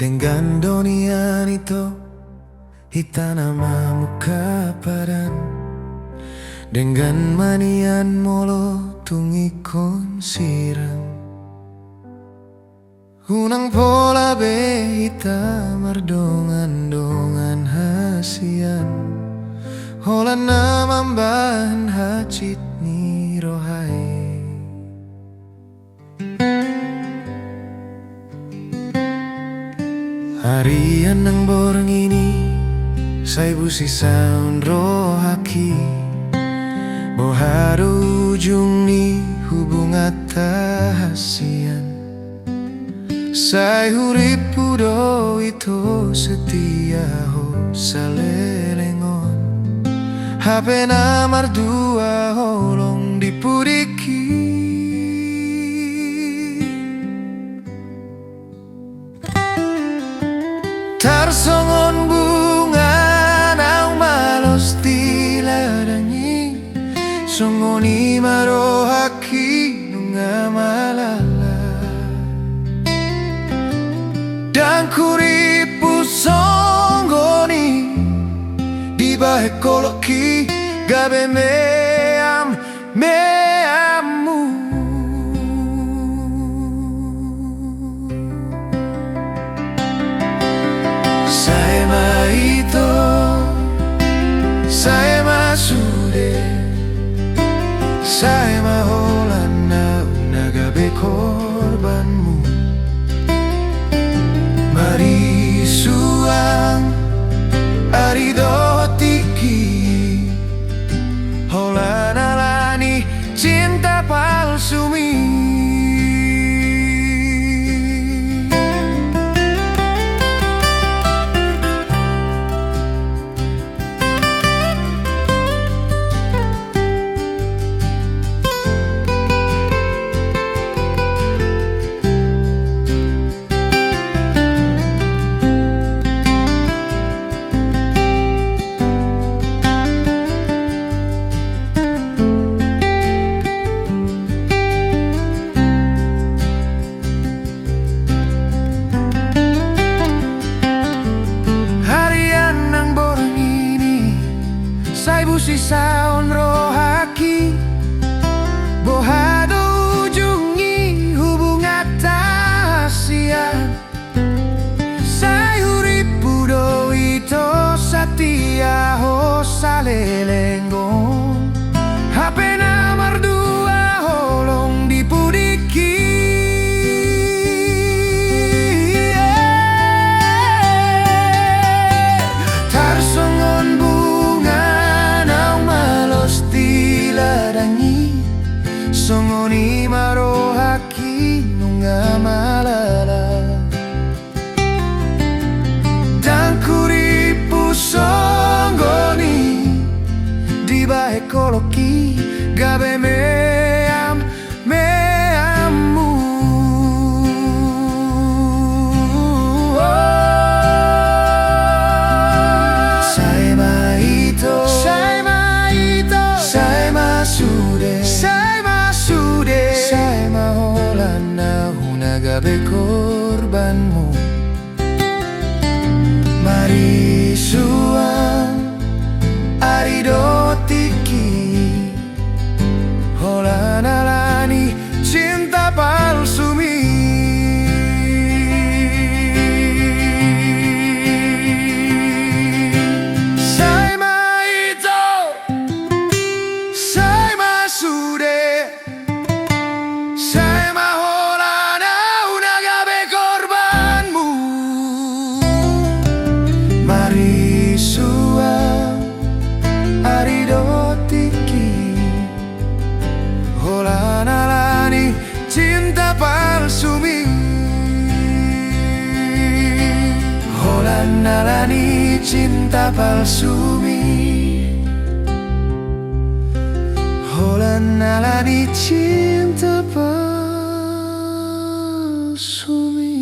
Dengan donian itu hita namamu kaparan. Dengan manian molo tungikon siram. Unang pola be hita mardongan-dongan hasian. Hola namambahan hacit ni rohai. Harian ng borang ini say busi saun rohaki. Boharo ujung ni hubungan tahasian. Say hurip pudo itu setia ho salelengon. Hape na mardua holong dipuriki. Tarsongon bunga nang malos tiladangi. Songoni marohaki nunga malala. Dan kuripu songgoni di bahe koloki gabe meamu. Saya maito, saya masude, saya maholana unagabe korbanmu. Mari suang arido tiki. Holana lani cinta palsu mi. Si saun rohaki. Bohado ujungi hubungan tahasian. Sayuri pudo ito satia ho salelenggon. Hape na mardua holong dipudiki. Tarsongon songoni marohaki nunga malala. Dan kuripu songgoni di bahe koloki gabe meamu. Saya maito, saya maito, saya masude, saya maholana hunagabe korbanmu. Mari suang arido tiki. Holana lani cinta palsu mi. Saya maito, saya masude, saya maholana unagabe korbanmu. Mari suang arido tiki. Holana lani cinta palsu mi. Holana lani cinta palsu mi. Holana lani cinta palsu mi.